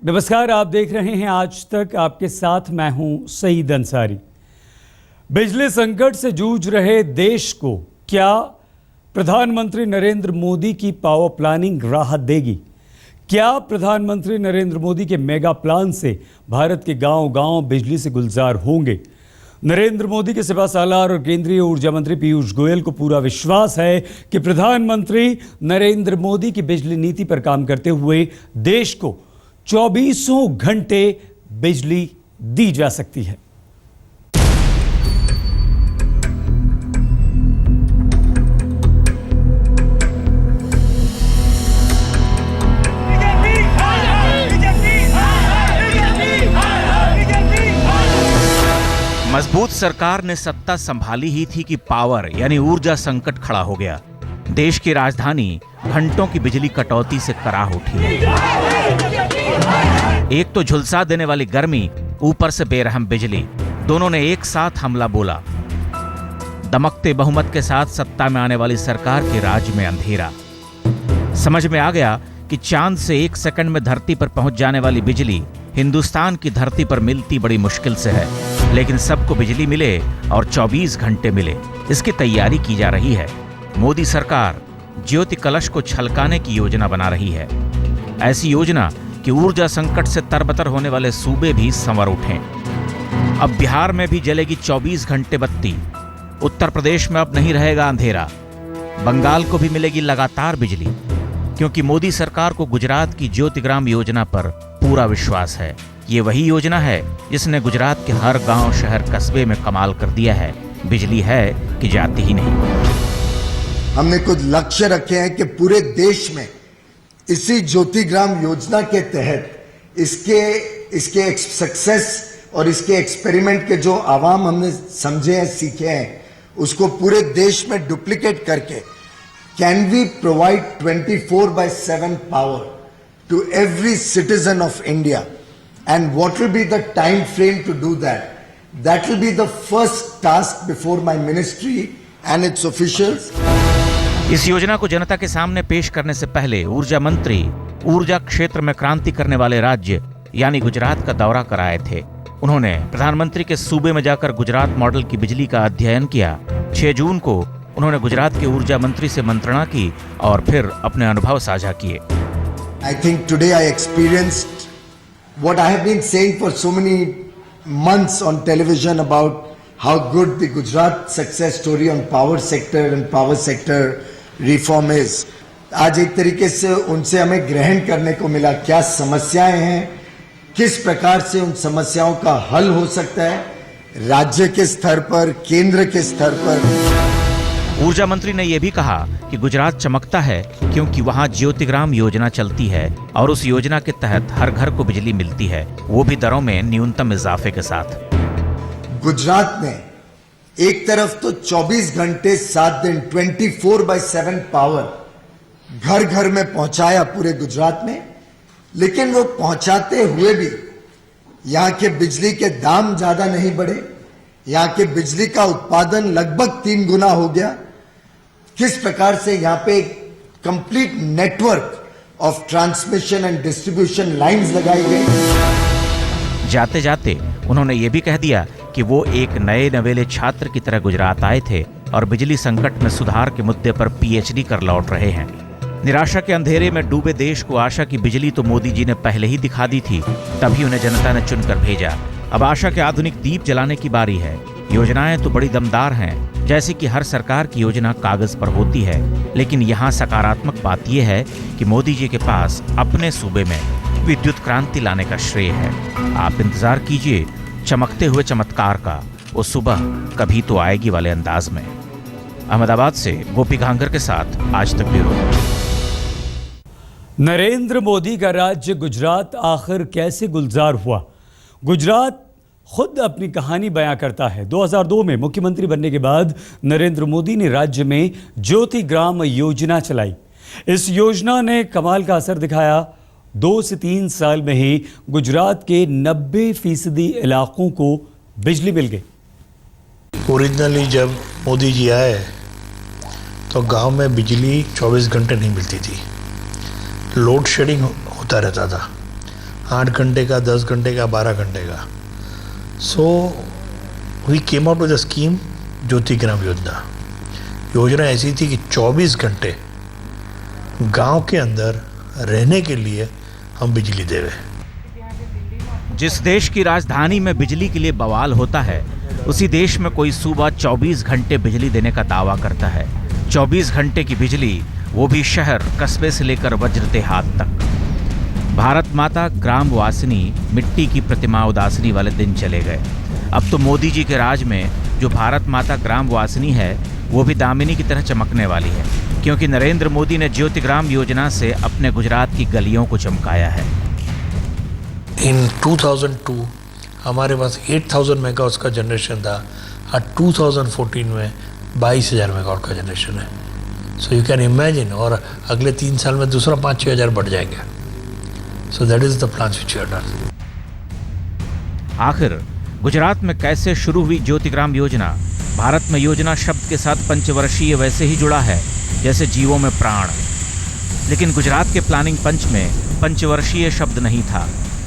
नमस्कार, आप देख रहे हैं आज तक। आपके साथ मैं हूं सईद अंसारी। बिजली संकट से जूझ रहे देश को क्या प्रधानमंत्री नरेंद्र मोदी की पावर प्लानिंग राहत देगी? क्या प्रधानमंत्री नरेंद्र मोदी के मेगा प्लान से भारत के गांव-गांव बिजली से गुलजार होंगे? नरेंद्र मोदी के सिपा सालार और केंद्रीय ऊर्जा मंत्री पीयूष गोयल को पूरा विश्वास है कि प्रधानमंत्री नरेंद्र मोदी की बिजली नीति पर काम करते हुए देश को 24 घंटे बिजली दी जा सकती है। मजबूत सरकार ने सत्ता संभाली ही थी कि पावर यानी ऊर्जा संकट खड़ा हो गया। देश की राजधानी घंटों की बिजली कटौती से कराह उठी। एक तो झुलसा देने वाली गर्मी, ऊपर से बेरहम बिजली, दोनों ने एक साथ हमला बोला। दमकते बहुमत के साथ सत्ता में आने वाली सरकार के राज में अंधेरा। समझ में आ गया कि चांद से 1 सेकंड में धरती पर पहुंच जाने वाली बिजली हिंदुस्तान की धरती पर मिलती बड़ी मुश्किल से है, लेकिन सबको बिजली मिले और 24 घंटे मिले, इसकी तैयारी की जा रही है। मोदी सरकार ज्योति कलश को छलकाने की योजना बना रही है। ऐसी योजना कि ऊर्जा संकट से तरबतर होने वाले सूबे भी संवर उठें। अब बिहार में भी जलेगी 24 घंटे बत्ती। उत्तर प्रदेश में अब नहीं रहेगा अंधेरा। बंगाल को भी मिलेगी लगातार बिजली, क्योंकि मोदी सरकार को गुजरात की ज्योतिग्राम योजना पर पूरा विश्वास है। ये वही योजना है जिसने गुजरात के हर गांव, शहर, कस्बे में कमाल कर दिया है। बिजली है कि जाती ही नहीं। हमने कुछ लक्ष्य रखे हैं कि पूरे देश में इसी ज्योतिग्राम योजना के तहत इसके सक्सेस और इसके एक्सपेरिमेंट के जो आवाम हमने समझे हैं, सीखे हैं, उसको पूरे देश में डुप्लीकेट करके can we provide 24/7 power to every citizen of India, and what will be the time frame to do that? That will be the first task before my ministry and its officials. इस योजना को जनता के सामने पेश करने से पहले ऊर्जा मंत्री ऊर्जा क्षेत्र में क्रांति करने वाले राज्य यानी गुजरात का दौरा कराए थे। उन्होंने प्रधानमंत्री के सूबे में जाकर गुजरात मॉडल की बिजली का अध्ययन किया। 6 जून को उन्होंने गुजरात के ऊर्जा मंत्री से मंत्रणा की और फिर अपने अनुभव साझा किए। I think today I experienced what I have been saying for so many months on television about how good the Gujarat success story on power sector and power sector reform is. आज एक तरीके से उनसे हमें ग्रहण करने को मिला क्या समस्याएं हैं, किस प्रकार से उन समस्याओं का हल हो सकता है, राज्य के स्तर पर, केंद्र के स्तर पर। ऊर्जा मंत्री ने यह भी कहा कि गुजरात चमकता है क्योंकि वहां ज्योतिग्राम योजना चलती है और उस योजना के तहत हर घर को बिजली मिलती है, वो भी दरों में न्यूनतम इजाफे के साथ। गुजरात ने एक तरफ तो 24 घंटे 7 दिन 24/7 पावर घर घर में पहुंचाया पूरे गुजरात में, लेकिन वो पहुंचाते हुए भी यहां के बिजली के दाम ज्यादा नहीं बढ़े, यहां के बिजली का उत्पादन लगभग 3 गुना हो गया। किस प्रकार से यहां पे complete network of transmission and distribution lines लगाई गई। जाते जाते उन्होंने ये भी कह दिया कि वो एक नए नवेले छात्र की तरह गुजरात आए थे और बिजली संकट में सुधार के मुद्दे पर PhD कर लौट रहे हैं। निराशा के अंधेरे में डूबे देश को आशा की बिजली तो मोदी जी ने पहले ही दिखा दी थी, तभी उन्हें जनता ने चुनकर भेजा। अब आशा के आधुनिक दीप जलाने की बारी है। योजनाएं तो बड़ी दमदार हैं, जैसे कि हर सरकार की योजना कागज पर होती है, लेकिन यहाँ सकारात्मक बात यह है कि मोदी जी के पास अपने सूबे में विद्युत क्रांति लाने का श्रेय है। आप इंतजार कीजिए चमकते हुए चमत्कार का, वो सुबह कभी तो आएगी वाले अंदाज में। अहमदाबाद से गोपी घांगर के साथ आज तक ब्यूरो। नरेंद्र मोदी का राज्य गुजरात आखिर कैसे गुलजार हुआ? गुजरात खुद अपनी कहानी बयां करता है। 2002 में मुख्यमंत्री बनने के बाद नरेंद्र मोदी ने राज्य में ज्योतिग्राम योजना चलाई। इस योजना ने कमाल का असर दिखाया। 2 से 3 साल में ही गुजरात के 90% इलाकों को बिजली मिल गई। ओरिजिनली जब मोदी जी आए तो गांव में बिजली 24 घंटे नहीं मिलती थी, लोड शेडिंग होता रहता था। 8 घंटे का, 10 घंटे का, 12 घंटे का। So we came out with the scheme Jyoti Gram Yojana. योजना ऐसी थी कि 24 घंटे गांव के अंदर रहने के लिए हम बिजली देवे। जिस देश की राजधानी में बिजली के लिए बवाल होता है, उसी देश में कोई सूबा 24 घंटे बिजली देने का दावा करता है। 24 घंटे की बिजली, वो भी शहर कस्बे से लेकर वज्र देहात तक। भारत माता ग्राम वासिनी मिट्टी की प्रतिमा उदासनी वाले दिन चले गए। अब तो मोदी जी के राज में जो भारत माता ग्राम वासिनी है, वो भी दामिनी की तरह चमकने वाली है, क्योंकि नरेंद्र मोदी ने ज्योति ग्राम योजना से अपने गुजरात की गलियों को चमकाया है। इन 2002 हमारे पास 8000 मेगावाट का जनरेशन था, और 2014 में 22,000 मेगावाट का जनरेशन है। सो यू कैन इमेजिन, और अगले 3 साल में दूसरा 5-6 हज़ार बढ़ जाएंगे। So that is the plan which we have done. आखिर गुजरात में कैसे शुरू हुई ज्योति ग्राम योजना? भारत में योजना शब्द के साथ पंचवर्षीय वैसे ही जुड़ा है जैसे जीवों में प्राण। लेकिन गुजरात के प्लानिंग पंच में पंचवर्षीय शब्द नहीं था।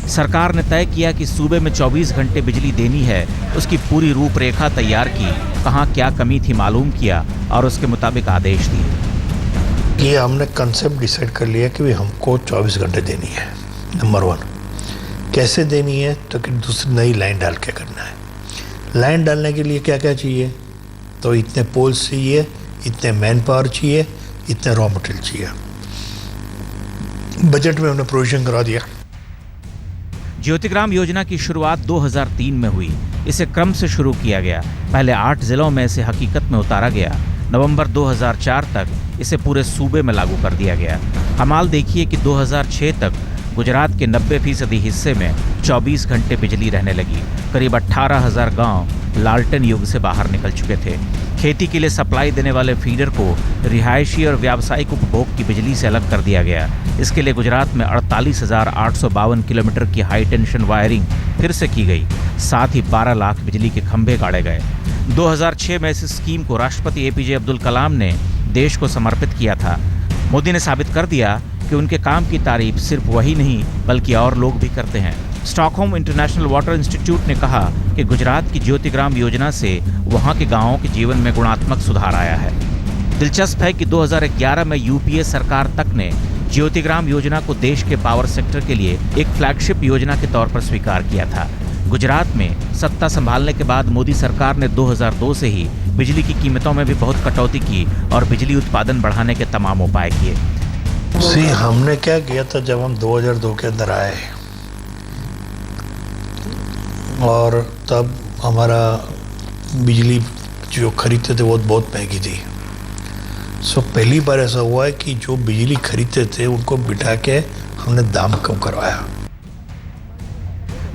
सरकार ने तय किया कि सूबे में 24 घंटे बिजली देनी है, उसकी पूरी रूपरेखा तैयार की, कहाँ क्या कमी थी मालूम किया और उसके मुताबिक आदेश दिए। ये हमने कंसेप्ट डिसाइड कर लिया कि भाई हमको 24 घंटे देनी है। नंबर 1, कैसे देनी है? तो कि दूसरी नई लाइन डाल के करना है। लाइन डालने के लिए क्या क्या चाहिए? तो इतने पोल्स चाहिए, इतने मैन पावर चाहिए, इतने रॉ मटेरियल चाहिए। बजट में हमने प्रोविजन करा दिया। ज्योति ग्राम योजना की शुरुआत 2003 में हुई। इसे क्रम से शुरू किया गया। पहले 8 जिलों में इसे हकीकत में उतारा गया। नवंबर 2004 तक इसे पूरे सूबे में लागू कर दिया गया। कमाल देखिए कि 2006 तक गुजरात के 90% हिस्से में 24 घंटे बिजली रहने लगी। करीब 18,000 गांव लालटेन युग से बाहर निकल चुके थे। खेती के लिए सप्लाई देने वाले फीडर को रिहायशी और व्यावसायिक उपभोग की बिजली से अलग कर दिया गया। इसके लिए गुजरात में 48,852 किलोमीटर की हाई टेंशन वायरिंग फिर से की गई। साथ ही 12 लाख बिजली के खंभे गाड़े गए। 2006 में इस स्कीम को राष्ट्रपति APJ अब्दुल कलाम ने देश को समर्पित किया था। मोदी ने साबित कर दिया कि उनके काम की तारीफ सिर्फ वही नहीं बल्कि और लोग भी करते हैं। स्टॉकहोम इंटरनेशनल वाटर इंस्टीट्यूट ने कहा कि गुजरात की ज्योति ग्राम योजना से वहां के गांवों के जीवन में गुणात्मक सुधार आया है। दिलचस्प है कि 2011 में UPA सरकार तक ने ज्योति ग्राम योजना को देश के पावर सेक्टर के लिए एक फ्लैगशिप योजना के तौर पर स्वीकार किया था। गुजरात में सत्ता संभालने के बाद मोदी सरकार ने 2002 से ही बिजली की कीमतों में भी बहुत कटौती की और बिजली उत्पादन बढ़ाने के तमाम उपाय किए। हमने क्या किया था जब हम 2002 के अंदर आए, और तब हमारा बिजली जो खरीदते थे वो बहुत महंगी थी। सो पहली बार ऐसा हुआ है कि जो बिजली खरीदते थे उनको बिठा के हमने दाम कम करवाया।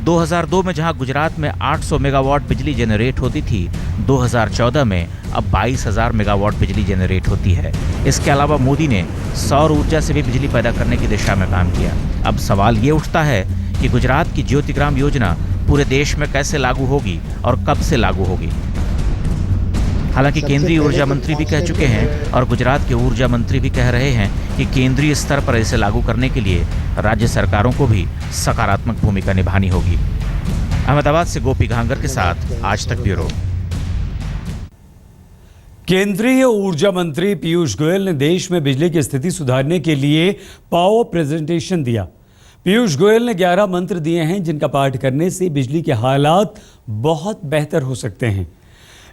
2002 में जहां गुजरात में 800 मेगावाट बिजली जनरेट होती थी, 2014 में अब 22,000 मेगावाट बिजली जनरेट होती है। इसके अलावा मोदी ने सौर ऊर्जा से भी बिजली पैदा करने की दिशा में काम किया। अब सवाल ये उठता है कि गुजरात की ज्योति ग्राम योजना पूरे देश में कैसे लागू होगी और कब से लागू होगी। हालांकि केंद्रीय ऊर्जा मंत्री भी कह चुके हैं और गुजरात के ऊर्जा मंत्री भी कह रहे हैं कि केंद्रीय स्तर पर इसे लागू करने के लिए राज्य सरकारों को भी सकारात्मक भूमिका निभानी होगी। अहमदाबाद से गोपी घांगर के साथ आज तक ब्यूरो। केंद्रीय ऊर्जा मंत्री पीयूष गोयल ने देश में बिजली की स्थिति सुधारने के लिए पावर प्रेजेंटेशन दिया। पीयूष गोयल ने 11 मंत्र दिए हैं जिनका पाठ करने से बिजली के हालात बहुत बेहतर हो सकते हैं।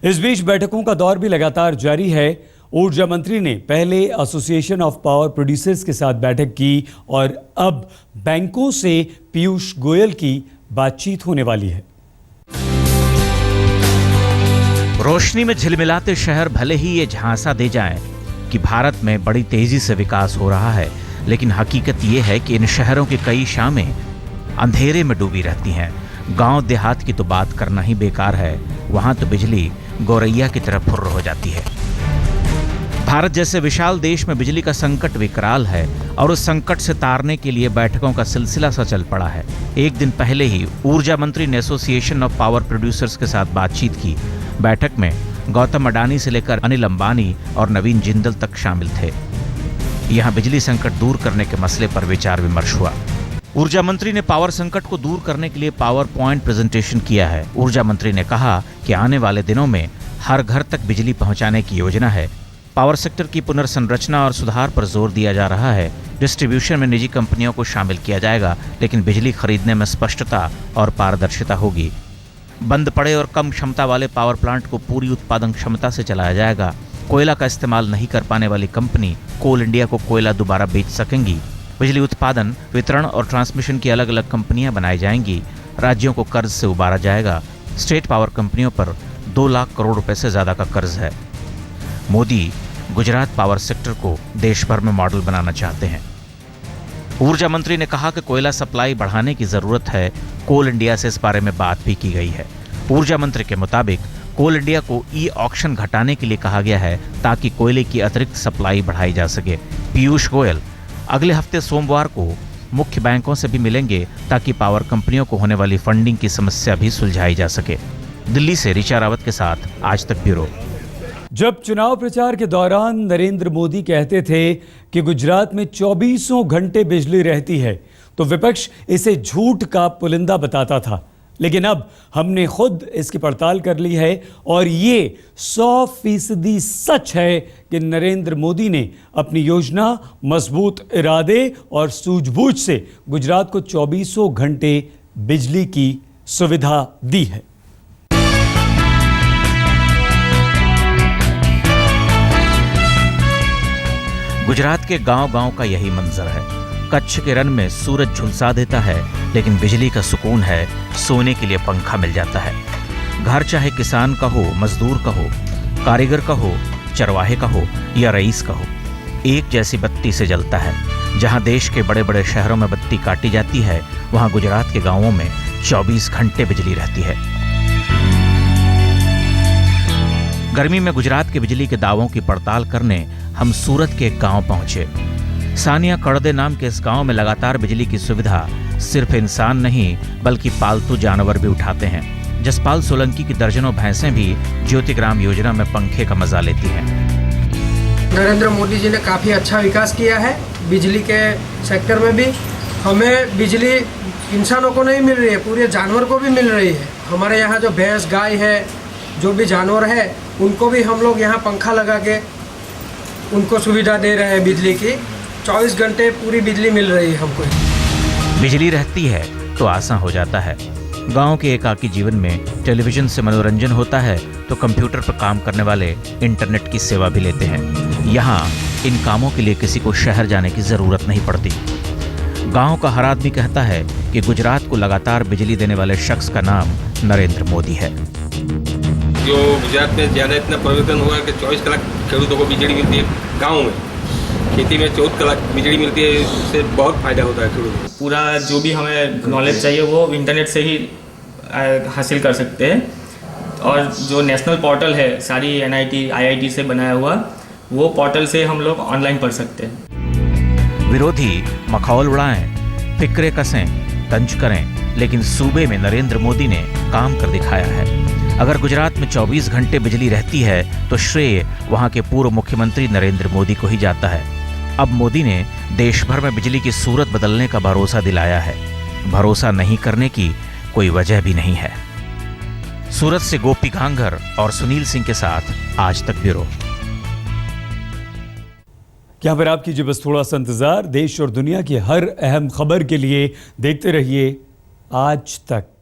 इस बीच बैठकों का दौर भी लगातार जारी है। ऊर्जा मंत्री ने पहले एसोसिएशन ऑफ पावर प्रोड्यूसर्स के साथ बैठक की और अब बैंकों से पीयूष गोयल की बातचीत होने वाली है। रोशनी में झिलमिलाते शहर भले ही ये झांसा दे जाएं कि भारत में बड़ी तेजी से विकास हो रहा है, लेकिन हकीकत ये है कि इन शहरों की कई शामें अंधेरे में डूबी रहती हैं। गांव देहात की तो बात करना ही बेकार है, वहां तो बिजली गौरैया की तरह फुर्र हो जाती है। भारत जैसे विशाल देश में बिजली का संकट विकराल है और उस संकट से तारने के लिए बैठकों का सिलसिला सा चल पड़ा है। एक दिन पहले ही ऊर्जा मंत्री ने एसोसिएशन ऑफ पावर प्रोड्यूसर्स के साथ बातचीत की। बैठक में गौतम अडानी से लेकर अनिल अंबानी और नवीन जिंदल तक शामिल थे। यहां बिजली संकट दूर करने के मसले पर विचार विमर्श हुआ। ऊर्जा मंत्री ने पावर संकट को दूर करने के लिए पावर पॉइंट प्रेजेंटेशन किया है। ऊर्जा मंत्री ने कहा कि आने वाले दिनों में हर घर तक बिजली पहुंचाने की योजना है। पावर सेक्टर की पुनर्संरचना और सुधार पर जोर दिया जा रहा है। डिस्ट्रीब्यूशन में निजी कंपनियों को शामिल किया जाएगा, लेकिन बिजली खरीदने में स्पष्टता और पारदर्शिता होगी। बंद पड़े और कम क्षमता वाले पावर प्लांट को पूरी उत्पादन क्षमता से चलाया जाएगा। कोयला का इस्तेमाल नहीं कर पाने वाली कंपनी कोल इंडिया को कोयला दोबारा बेच सकेंगी। बिजली उत्पादन, वितरण और ट्रांसमिशन की अलग अलग कंपनियां बनाई जाएंगी। राज्यों को कर्ज से उबारा जाएगा। स्टेट पावर कंपनियों पर 2 लाख करोड़ रुपए से ज्यादा का कर्ज है। मोदी गुजरात पावर सेक्टर को देश भर में मॉडल बनाना चाहते हैं। ऊर्जा मंत्री ने कहा कि कोयला सप्लाई बढ़ाने की जरूरत है। कोल इंडिया से इस बारे में बात भी की गई है। ऊर्जा मंत्री के मुताबिक कोल इंडिया को ई ऑक्शन घटाने के लिए कहा गया है ताकि कोयले की अतिरिक्त सप्लाई बढ़ाई जा सके। पीयूष गोयल अगले हफ्ते सोमवार को मुख्य बैंकों से भी मिलेंगे ताकि पावर कंपनियों को होने वाली फंडिंग की समस्या भी सुलझाई जा सके। दिल्ली से ऋचा रावत के साथ आज तक ब्यूरो। जब चुनाव प्रचार के दौरान नरेंद्र मोदी कहते थे कि गुजरात में 24 घंटे बिजली रहती है तो विपक्ष इसे झूठ का पुलिंदा बताता था, लेकिन अब हमने खुद इसकी पड़ताल कर ली है और ये 100% सच है कि नरेंद्र मोदी ने अपनी योजना, मजबूत इरादे और सूझबूझ से गुजरात को 24 घंटे बिजली की सुविधा दी है। गुजरात के गांव-गांव का यही मंजर है। कच्छ के रन में सूरज झुलसा देता है, लेकिन बिजली का सुकून है, सोने के लिए पंखा मिल जाता है। घर चाहे किसान का हो, मजदूर का हो, कारीगर का हो, चरवाहे का हो या रईस का हो, एक जैसी बत्ती से जलता है। जहां देश के बड़े बड़े शहरों में बत्ती काटी जाती है, वहां गुजरात के गांवों में 24 घंटे बिजली रहती है। गर्मी में गुजरात के बिजली के दावों की पड़ताल करने हम सूरत के एक गांव पहुंचे। सानिया कड़दे नाम के इस गांव में लगातार बिजली की सुविधा सिर्फ इंसान नहीं बल्कि पालतू जानवर भी उठाते हैं। जसपाल सोलंकी की दर्जनों भैंसें भी ज्योतिग्राम योजना में पंखे का मजा लेती हैं। नरेंद्र मोदी जी ने काफ़ी अच्छा विकास किया है बिजली के सेक्टर में भी। हमें बिजली इंसानों को नहीं मिल रही है, पूरे जानवर को भी मिल रही है। हमारे यहाँ जो भैंस, गाय है, जो भी जानवर है, उनको भी हम लोग यहाँ पंखा लगा के उनको सुविधा दे रहे हैं बिजली की। 24 घंटे पूरी बिजली मिल रही है हमको। बिजली रहती है तो आसान हो जाता है। गांव के एकाकी जीवन में टेलीविजन से मनोरंजन होता है तो कंप्यूटर पर काम करने वाले इंटरनेट की सेवा भी लेते हैं। यहाँ इन कामों के लिए किसी को शहर जाने की जरूरत नहीं पड़ती। गांव का हर आदमी कहता है कि गुजरात को लगातार बिजली देने वाले शख्स का नाम नरेंद्र मोदी है। जो गुजरात में ज़्यादा इतना परिवर्तन हुआ है कि 24 कलाक खेडूतों को बिजली मिलती है। गाँव में खेती में 14 कलाक बिजली मिलती है, उससे बहुत फायदा होता है खेडूतों को। पूरा जो भी हमें नॉलेज चाहिए वो इंटरनेट से ही हासिल कर सकते हैं। और जो नेशनल पोर्टल है सारी NIT IIT से बनाया हुआ, वो पोर्टल से हम लोग ऑनलाइन पढ़ सकते हैं। विरोधी मखौल उड़ाएं, फिक्रे कसें, तंज करें, लेकिन सूबे में नरेंद्र मोदी ने काम कर दिखाया है। अगर गुजरात में 24 घंटे बिजली रहती है तो श्रेय वहां के पूर्व मुख्यमंत्री नरेंद्र मोदी को ही जाता है। अब मोदी ने देश भर में बिजली की सूरत बदलने का भरोसा दिलाया है। भरोसा नहीं करने की कोई वजह भी नहीं है। सूरत से गोपी घांघर और सुनील सिंह के साथ आज तक ब्यूरो। क्या पर आप कीजिए बस थोड़ा सा इंतजार। देश और दुनिया की हर अहम खबर के लिए देखते रहिए आज तक।